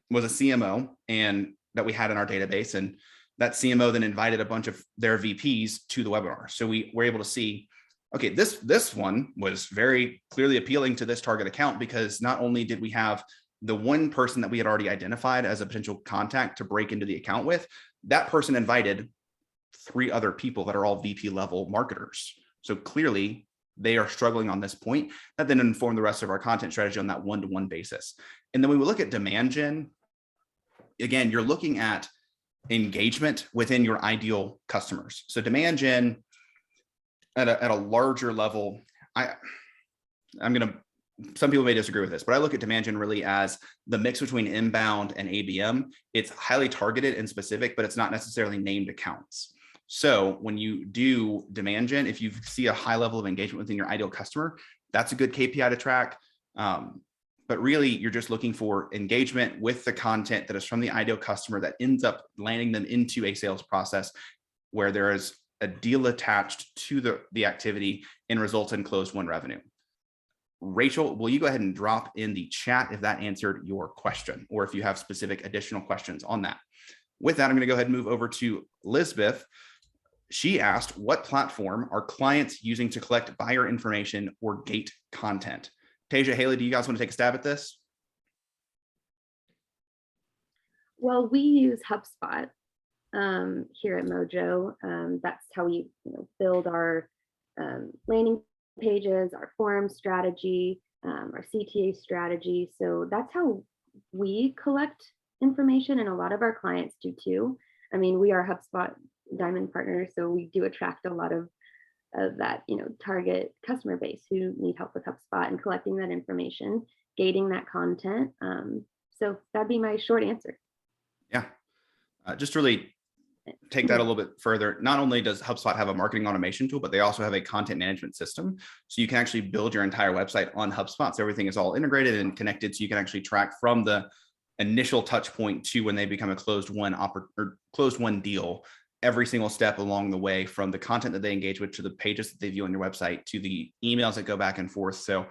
was a CMO and that we had in our database. And that CMO then invited a bunch of their VPs to the webinar. So we were able to see, okay, this one was very clearly appealing to this target account, because not only did we have the one person that we had already identified as a potential contact to break into the account with, that person invited 3 other people that are all VP level marketers. So clearly they are struggling on this point. That then informed the rest of our content strategy on that one-to-one basis. And then when we look at demand gen, again, you're looking at engagement within your ideal customers. So demand gen at a larger level, some people may disagree with this, but I look at demand gen really as the mix between inbound and ABM. It's highly targeted and specific, but it's not necessarily named accounts. So when you do demand gen, if you see a high level of engagement within your ideal customer, that's a good KPI to track. But really, you're just looking for engagement with the content that is from the ideal customer that ends up landing them into a sales process where there is a deal attached to the activity and results in closed won revenue. Rachel, will you go ahead and drop in the chat if that answered your question, or if you have specific additional questions on that? With that, I'm going to go ahead and move over to Elizabeth. She asked, what platform are clients using to collect buyer information or gate content? Tasia, Haley, do you guys want to take a stab at this? Well, we use HubSpot here at Mojo. That's how we build our landing pages, our forum strategy, our CTA strategy. So that's how we collect information, and a lot of our clients do too. I mean, we are HubSpot Diamond partners, so we do attract a lot of that target customer base who need help with HubSpot and collecting that information, gating that content. So that'd be my short answer. Yeah, just to really take that a little bit further. Not only does HubSpot have a marketing automation tool, but they also have a content management system. So you can actually build your entire website on HubSpot. So everything is all integrated and connected. So you can actually track from the initial touch point to when they become a closed won deal, every single step along the way, from the content that they engage with to the pages that they view on your website to the emails that go back and forth. So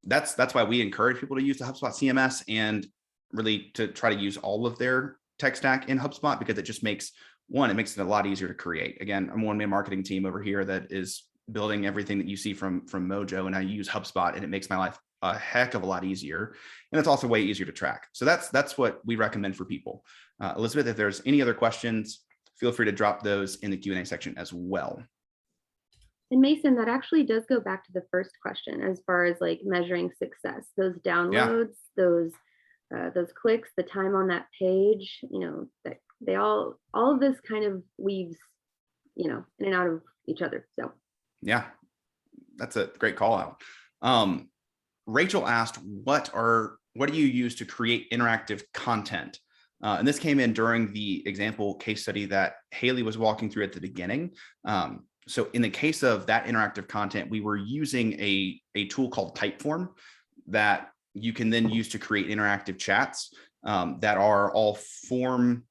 that's why we encourage people to use the HubSpot CMS and really to try to use all of their tech stack in HubSpot, because it just makes it a lot easier to create. Again, I'm one-man marketing team over here that is building everything that you see from Mojo, and I use HubSpot, and it makes my life a heck of a lot easier. And it's also way easier to track. So that's what we recommend for people. Elizabeth, if there's any other questions, feel free to drop those in the Q&A section as well. And Mason, that actually does go back to the first question as far as like measuring success. Those downloads, those clicks, the time on that page, that they all of this kind of weaves, in and out of each other. So yeah, that's a great call out. Rachel asked, what are what do you use to create interactive content? And this came in during the example case study that Haley was walking through at the beginning. So in the case of that interactive content, we were using a tool called Typeform that you can then use to create interactive chats that are all form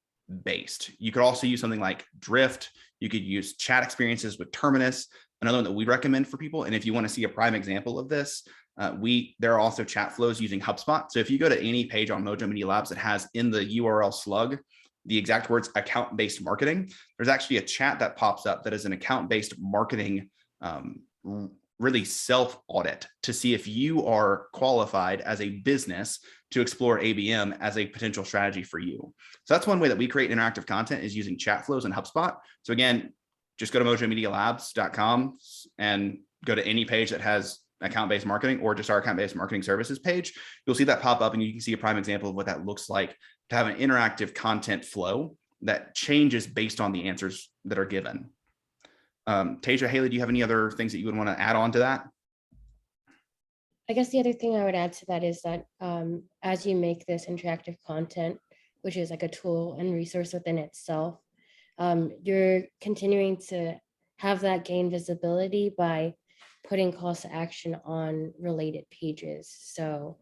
based. You could also use something like Drift. You could use chat experiences with Terminus, another one that we recommend for people. And if you want to see a prime example of this, there are also chat flows using HubSpot. So if you go to any page on Mojo Media Labs that has in the URL slug the exact words account-based marketing, there's actually a chat that pops up that is an account-based marketing really self-audit to see if you are qualified as a business to explore ABM as a potential strategy for you. So that's one way that we create interactive content, is using chat flows in HubSpot. So again, just go to mojomedialabs.com and go to any page that has account-based marketing or just our account-based marketing services page. You'll see that pop up and you can see a prime example of what that looks like to have an interactive content flow that changes based on the answers that are given. Tasia, Haley, do you have any other things that you would want to add on to that? I guess the other thing I would add to that is that as you make this interactive content, which is like a tool and resource within itself, you're continuing to have that gain visibility by putting calls to action on related pages. So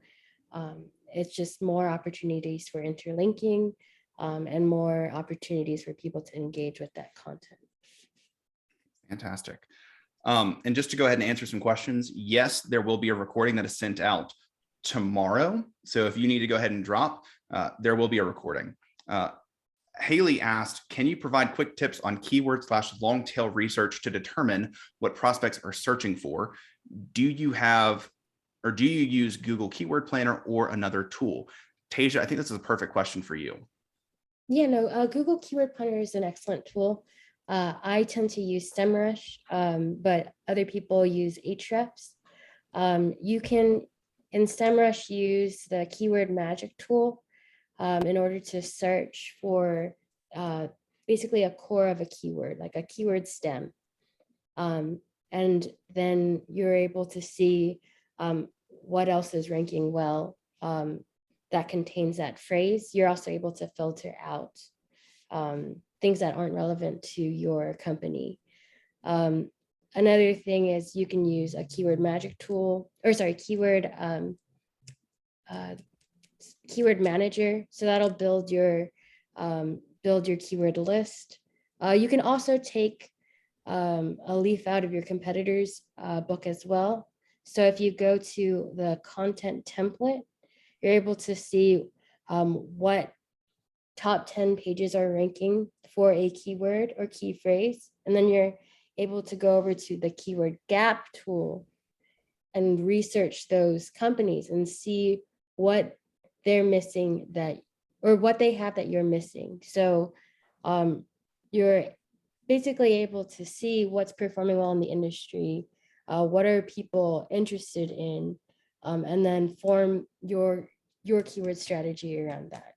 it's just more opportunities for interlinking and more opportunities for people to engage with that content. Fantastic. And just to go ahead and answer some questions, yes, there will be a recording that is sent out tomorrow. So if you need to go ahead and drop, there will be a recording. Haley asked, can you provide quick tips on keyword/long tail research to determine what prospects are searching for? Do you use Google Keyword Planner or another tool? Tasia, I think this is a perfect question for you. Yeah, no, Google Keyword Planner is an excellent tool. I tend to use SEMrush, but other people use Ahrefs. You can, in SEMrush, use the Keyword Magic tool in order to search for basically a core of a keyword, like a keyword stem. And then you're able to see what else is ranking well that contains that phrase. You're also able to filter out things that aren't relevant to your company. Another thing is you can use a keyword magic tool, or sorry, keyword manager. So that'll build your keyword list. You can also take a leaf out of your competitor's book as well. So if you go to the content template, you're able to see what top 10 pages are ranking for a keyword or key phrase. And then you're able to go over to the keyword gap tool and research those companies and see what they're missing or what they have that you're missing. So you're basically able to see what's performing well in the industry, what are people interested in, and then form your keyword strategy around that.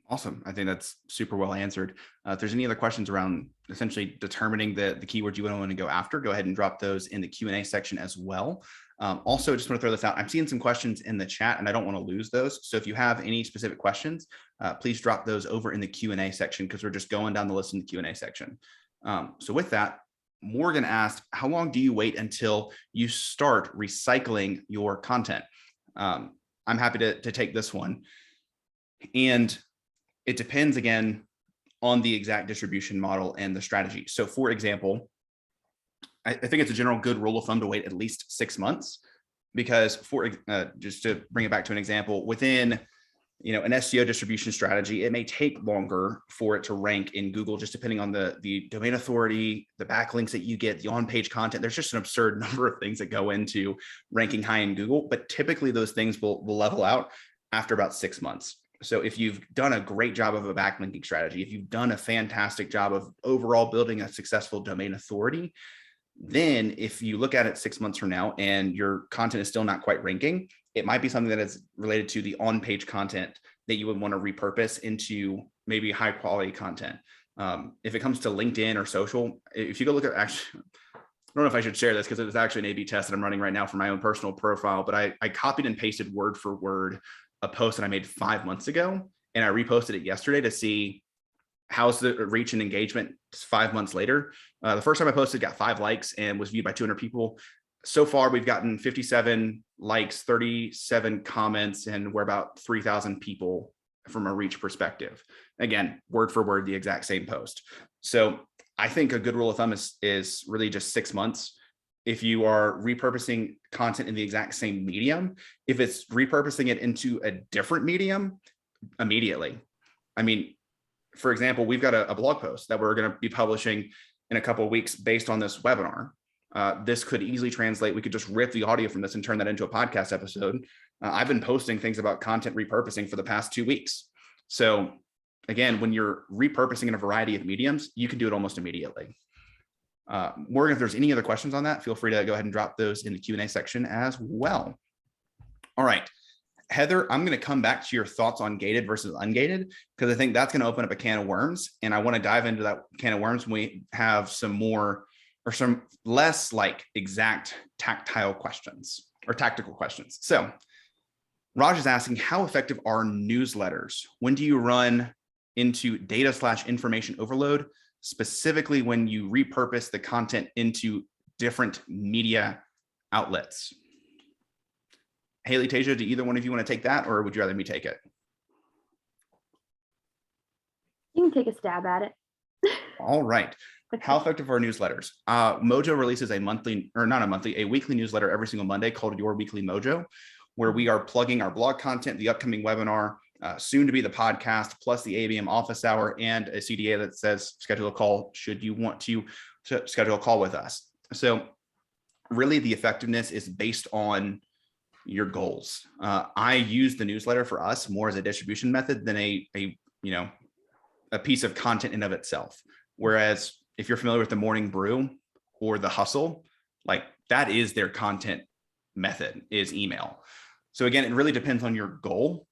Awesome. I think that's super well answered. If there's any other questions around essentially determining the keywords you want to go after, go ahead and drop those in the Q&A section as well. Also, just want to throw this out. I'm seeing some questions in the chat and I don't want to lose those. So if you have any specific questions, please drop those over in the Q&A section because we're just going down the list in the Q&A section. So with that, Morgan asked, how long do you wait until you start recycling your content? I'm happy to take this one. And it depends, again, on the exact distribution model and the strategy. So for example, I think it's a general good rule of thumb to wait at least 6 months, because just to bring it back to an example, within an SEO distribution strategy, it may take longer for it to rank in Google, just depending on the domain authority, the backlinks that you get, the on-page content. There's just an absurd number of things that go into ranking high in Google, but typically those things will level out after about 6 months. So if you've done a great job of a backlinking strategy, if you've done a fantastic job of overall building a successful domain authority, then if you look at it 6 months from now and your content is still not quite ranking, it might be something that is related to the on-page content that you would want to repurpose into maybe high quality content. If it comes to LinkedIn or social, if you go look at don't know if I should share this because it is actually an A/B test that I'm running right now for my own personal profile, but I copied and pasted word for word a post that I made 5 months ago, and I reposted it yesterday to see how's the reach and engagement 5 months later. The first time I posted got 5 likes and was viewed by 200 people. So far, we've gotten 57 likes, 37 comments, and we're about 3,000 people from a reach perspective. Again, word for word, the exact same post. So I think a good rule of thumb is really just 6 months. If you are repurposing content in the exact same medium, if it's repurposing it into a different medium, immediately. I mean, for example, we've got a blog post that we're going to be publishing in a couple of weeks based on this webinar. This could easily translate. We could just rip the audio from this and turn that into a podcast episode. I've been posting things about content repurposing for the past 2 weeks. So again, when you're repurposing in a variety of mediums, you can do it almost immediately. Morgan, if there's any other questions on that, feel free to go ahead and drop those in the Q&A section as well. All right, Heather, I'm going to come back to your thoughts on gated versus ungated, because I think that's going to open up a can of worms. And I want to dive into that can of worms when we have some more or some less like exact tactile questions or tactical questions. So Raj is asking, how effective are newsletters? When do you run into data/information overload, specifically when you repurpose the content into different media outlets? Haley, Tasia, do either one of you want to take that, or would you rather me take it? You can take a stab at it. All right. How effective are newsletters? Mojo releases a weekly newsletter every single Monday called Your Weekly Mojo, where we are plugging our blog content, the upcoming webinar, soon to be the podcast, plus the ABM office hour, and a CDA that says schedule a call should you want to schedule a call with us. So really the effectiveness is based on your goals. I use the newsletter for us more as a distribution method than a piece of content in of itself. Whereas if you're familiar with the Morning Brew or the Hustle, like that is their content method, is email. So again, it really depends on your goal.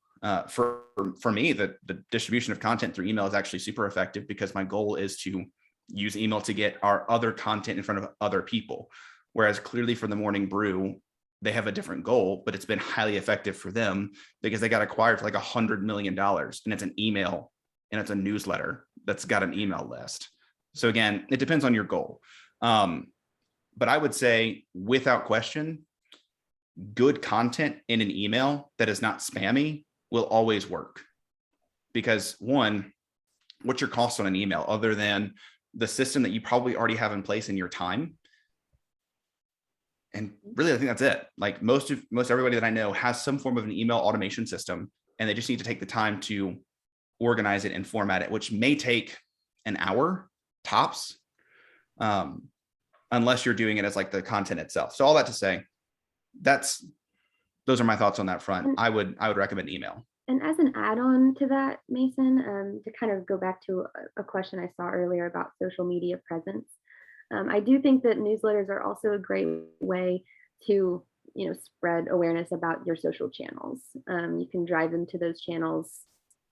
For me, the distribution of content through email is actually super effective because my goal is to use email to get our other content in front of other people. Whereas clearly for the Morning Brew, they have a different goal, but it's been highly effective for them because they got acquired for like $100 million, and it's an email and it's a newsletter that's got an email list. So again, it depends on your goal. But I would say without question, good content in an email that is not spammy will always work. Because one, what's your cost on an email other than the system that you probably already have in place in your time? And really, I think that's it. Like most everybody that I know has some form of an email automation system, and they just need to take the time to organize it and format it, which may take an hour tops, unless you're doing it as like the content itself. So all that to say, those are my thoughts on that front. I would recommend email. And as an add-on to that, Mason, to kind of go back to a question I saw earlier about social media presence, I do think that newsletters are also a great way to, spread awareness about your social channels. You can drive them to those channels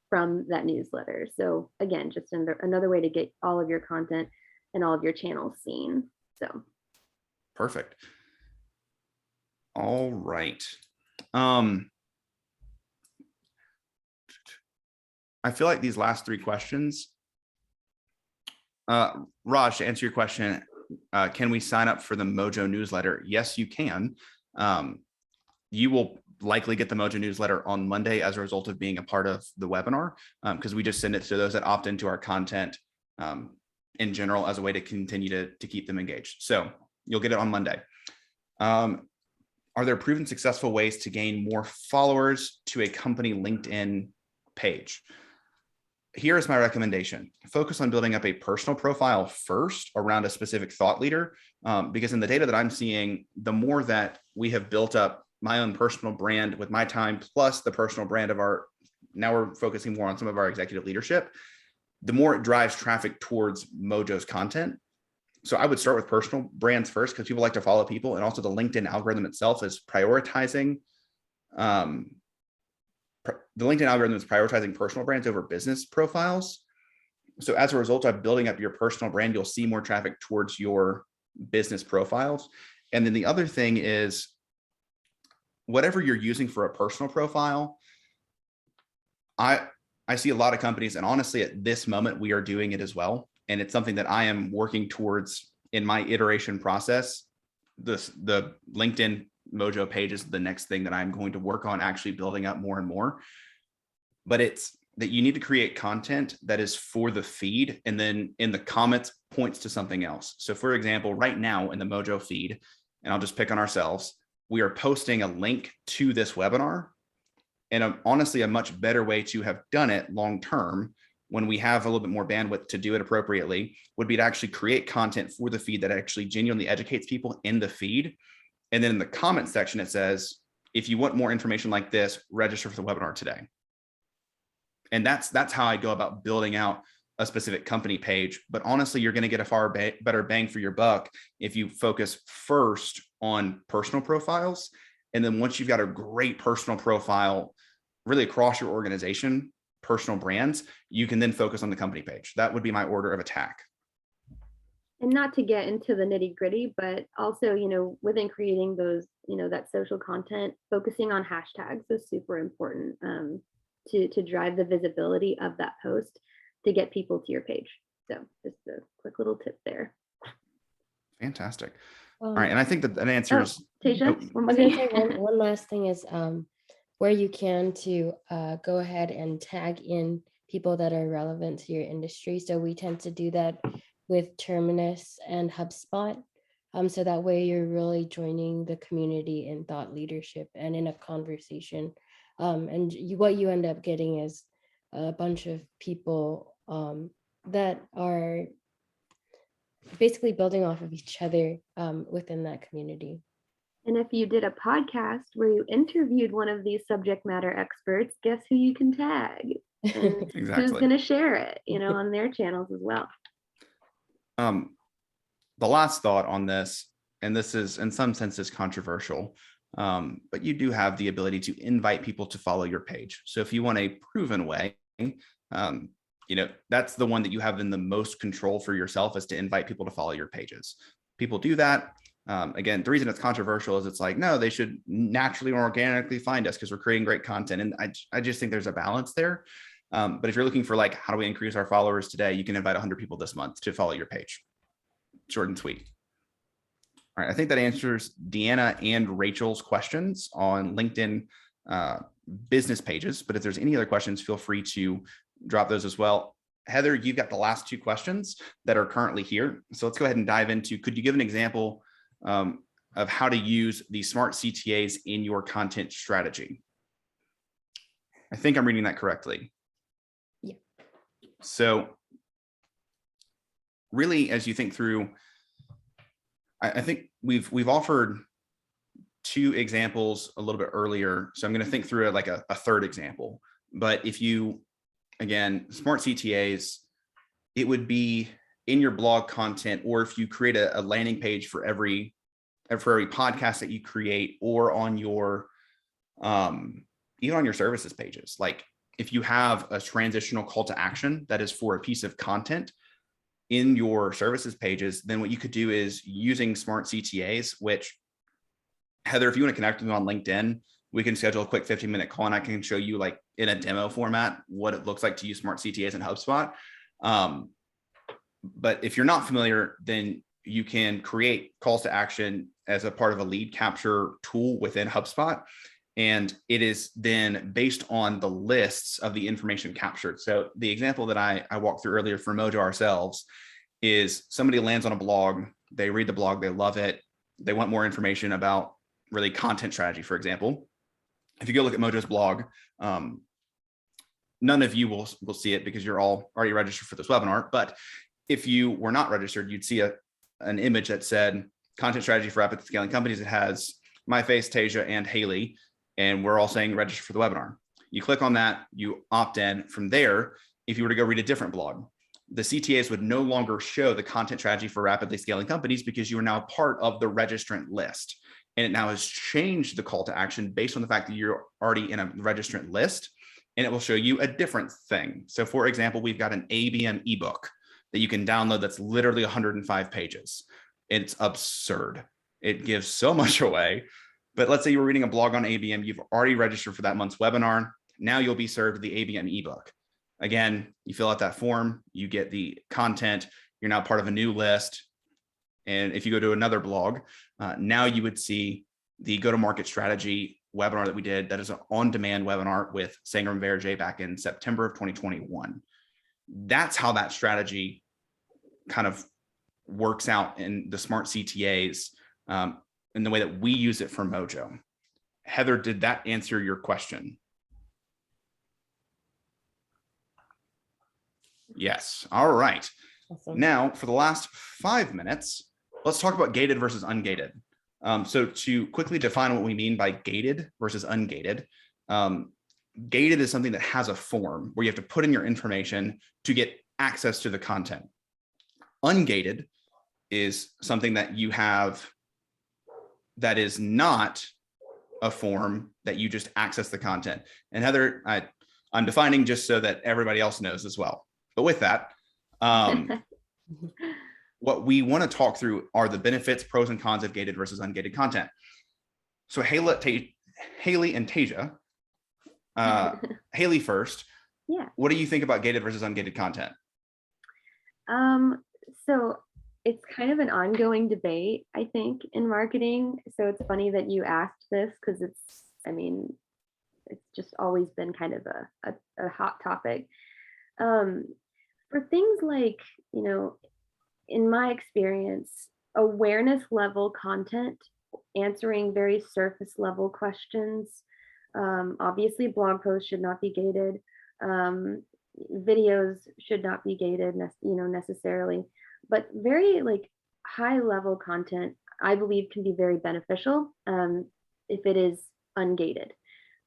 from that newsletter. So again, just another way to get all of your content and all of your channels seen. So perfect. All right. I feel like these last 3 questions, Raj, to answer your question, can we sign up for the Mojo newsletter? Yes, you can. You will likely get the Mojo newsletter on Monday as a result of being a part of the webinar, because we just send it to those that opt into our content in general as a way to continue to keep them engaged. So you'll get it on Monday. Are there proven successful ways to gain more followers to a company LinkedIn page? Here is my recommendation. Focus on building up a personal profile first around a specific thought leader, because in the data that I'm seeing, the more that we have built up my own personal brand with my time, plus the personal brand of now we're focusing more on some of our executive leadership, the more it drives traffic towards Mojo's content. So I would start with personal brands first, because people like to follow people. And also the LinkedIn algorithm itself is prioritizing, the LinkedIn algorithm is prioritizing personal brands over business profiles. So as a result of building up your personal brand, you'll see more traffic towards your business profiles. And then the other thing is, whatever you're using for a personal profile, I see a lot of companies, and honestly, at this moment, we are doing it as well. And it's something that I am working towards in my iteration process. The LinkedIn Mojo page is the next thing that I'm going to work on actually building up more and more. But it's that you need to create content that is for the feed, and then in the comments points to something else. So for example, right now in the Mojo feed, and I'll just pick on ourselves, we are posting a link to this webinar. And honestly, a much better way to have done it long term, when we have a little bit more bandwidth to do it appropriately, would be to actually create content for the feed that actually genuinely educates people in the feed. And then in the comment section, it says, if you want more information like this, register for the webinar today. And that's how I go about building out a specific company page. But honestly, you're going to get a far better bang for your buck if you focus first on personal profiles. And then once you've got a great personal profile really across your organization, personal brands, you can then focus on the company page. That would be my order of attack. And not to get into the nitty gritty, but also, within creating those, that social content, focusing on hashtags is super important to drive the visibility of that post to get people to your page. So just a quick little tip there. Fantastic. All right. And I think that answers. Tasha, I was going to say one last thing is where you can to go ahead and tag in people that are relevant to your industry. So we tend to do that with Terminus and HubSpot. So that way you're really joining the community in thought leadership and in a conversation. What you end up getting is a bunch of people that are basically building off of each other within that community. And if you did a podcast where you interviewed one of these subject matter experts, guess who you can tag? And Exactly. who's going to share it, on their channels as well. The last thought on this, and this is in some senses controversial, but you do have the ability to invite people to follow your page. So if you want a proven way, that's the one that you have in the most control for yourself, is to invite people to follow your pages. People do that. Again, the reason it's controversial is it's like, no, they should naturally or organically find us because we're creating great content. And I just think there's a balance there. But if you're looking for like, how do we increase our followers today? You can invite 100 people this month to follow your page. Short and sweet. All right. I think that answers Deanna and Rachel's questions on LinkedIn business pages. But if there's any other questions, feel free to drop those as well. Heather, you've got the last two questions that are currently here. So let's go ahead and dive into, could you give an example of how to use the smart CTAs in your content strategy? I think I'm reading that correctly. Yeah. So really, as you think through, I think we've offered two examples a little bit earlier. So I'm going to think through it like a third example. But if you, again, smart CTAs, it would be in your blog content, or if you create a landing page for every podcast that you create, or on your even on your services pages. Like if you have a transitional call to action that is for a piece of content in your services pages, then what you could do is using smart CTAs, which, Heather, if you want to connect with me on LinkedIn, we can schedule a quick 15-minute call and I can show you like in a demo format what it looks like to use smart CTAs in HubSpot. But if you're not familiar, then you can create calls to action as a part of a lead capture tool within HubSpot. And it is then based on the lists of the information captured. So the example that I walked through earlier for Mojo ourselves is somebody lands on a blog, they read the blog, they love it, they want more information about really content strategy, for example. If you go look at Mojo's blog, none of you will see it because you're all already registered for this webinar. But if you were not registered, you'd see an image that said content strategy for rapid scaling companies. It has my face, Tasia, and Haley, and we're all saying register for the webinar. You click on that, you opt in. From there, if you were to go read a different blog, the CTAs would no longer show the content strategy for rapidly scaling companies because you are now part of the registrant list. And it now has changed the call to action based on the fact that you're already in a registrant list, and it will show you a different thing. So for example, we've got an ABM ebook that you can download that's literally 105 pages. It's absurd. It gives so much away. But let's say you were reading a blog on ABM, you've already registered for that month's webinar. Now you'll be served the ABM ebook. Again, you fill out that form, you get the content, you're now part of a new list. And if you go to another blog, now you would see the go-to-market strategy webinar that we did. That is an on-demand webinar with Sangram Verjay back in September of 2021. That's how that strategy kind of works out in the smart CTAs in the way that we use it for Mojo. Heather, did that answer your question? Yes. All right. Awesome. Now, for the last 5 minutes, let's talk about gated versus ungated. So to quickly define what we mean by gated versus ungated, gated is something that has a form where you have to put in your information to get access to the content. Ungated is something that you have that is not a form that you just access the content. And Heather, I'm defining just so that everybody else knows as well. But with that, what we want to talk through are the benefits, pros, and cons of gated versus ungated content. So Haley and Tasia, Haley first. Yeah. What do you think about gated versus ungated content? So it's kind of an ongoing debate, I think, in marketing. So it's funny that you asked this because it's just always been kind of a hot topic. For things like, in my experience, awareness level content, answering very surface level questions. Obviously, blog posts should not be gated. Videos should not be gated, necessarily. But very high level content, I believe, can be very beneficial if it is ungated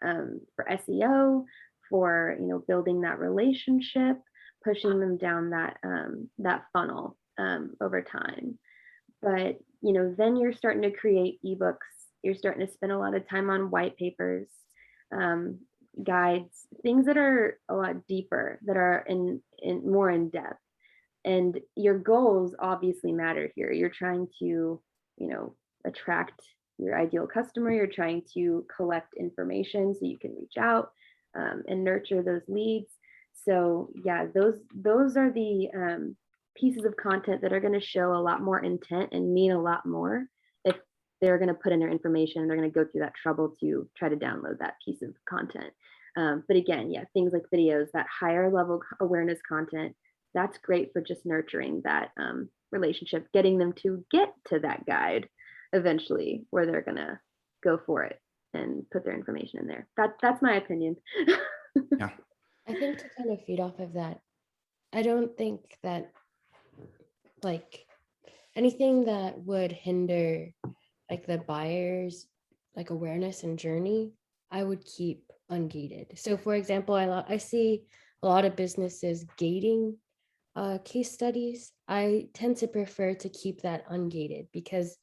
for SEO, for building that relationship, pushing them down that funnel over time. But then you're starting to create ebooks. You're starting to spend a lot of time on white papers, guides, things that are a lot deeper, that are in more in depth. And your goals obviously matter here. You're trying to, attract your ideal customer. You're trying to collect information so you can reach out and nurture those leads. So yeah, those are the pieces of content that are going to show a lot more intent and mean a lot more if they're going to put in their information. They're going to go through that trouble to try to download that piece of content. But again, yeah, things like videos, that higher level awareness content, that's great for just nurturing that relationship, getting them to get to that guide eventually where they're going to go for it and put their information in there. That's my opinion. Yeah. I think to kind of feed off of that, I don't think that anything that would hinder the buyer's awareness and journey, I would keep ungated. So for example, I see a lot of businesses gating case studies. I tend to prefer to keep that ungated because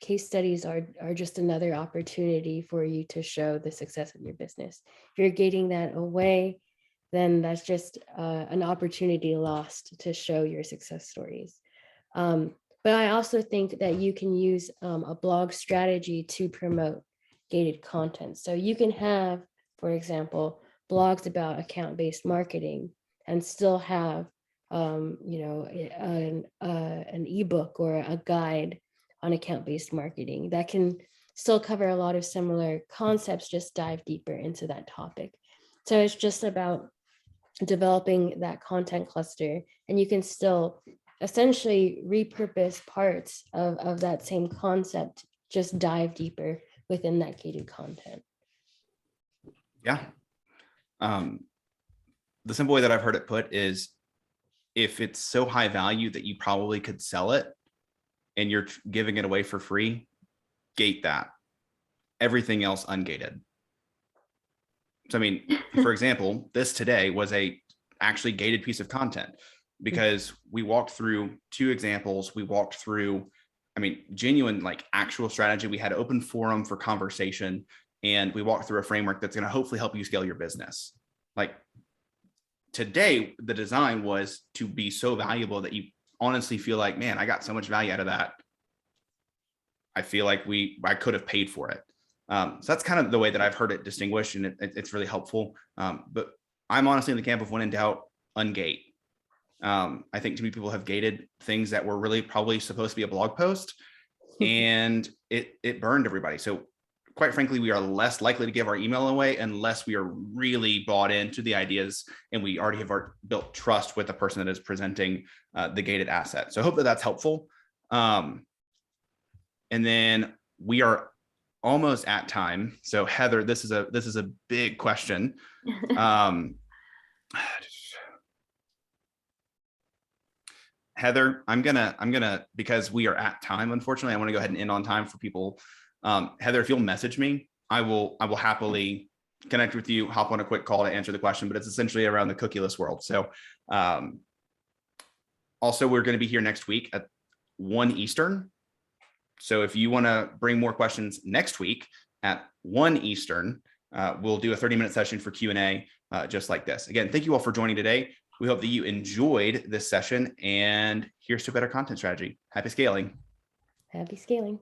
case studies are just another opportunity for you to show the success of your business. If you're gating that away, then that's just an opportunity lost to show your success stories. But I also think that you can use a blog strategy to promote gated content. So you can have, for example, blogs about account-based marketing and still have an ebook or a guide on account-based marketing that can still cover a lot of similar concepts, just dive deeper into that topic. So it's just about developing that content cluster, and you can still essentially repurpose parts of that same concept, just dive deeper within that gated content. Yeah. The simple way that I've heard it put is, if it's so high value that you probably could sell it and you're giving it away for free, gate that. Everything else ungated. So, for example, this today was a actually gated piece of content because we walked through 2 examples. We walked through, genuine actual strategy. We had an open forum for conversation, and we walked through a framework that's going to hopefully help you scale your business. Today, the design was to be so valuable that you honestly feel like, man, I got so much value out of that. I feel like I could have paid for it. So that's kind of the way that I've heard it distinguished, and it's really helpful. But I'm honestly in the camp of when in doubt, ungate. I think too many people have gated things that were really probably supposed to be a blog post, and it burned everybody. So quite frankly, we are less likely to give our email away unless we are really bought into the ideas and we already have built trust with the person that is presenting the gated asset. So I hope that that's helpful. And then we are almost at time. So Heather, this is a big question. Heather, I'm gonna, because we are at time, unfortunately, I want to go ahead and end on time for people. Heather, if you'll message me, I will happily connect with you, hop on a quick call to answer the question, but it's essentially around the cookieless world. So also, we're going to be here next week at 1 Eastern. So if you want to bring more questions next week at 1 Eastern, we'll do a 30-minute session for Q&A just like this. Again, thank you all for joining today. We hope that you enjoyed this session, and here's to better content strategy. Happy scaling. Happy scaling.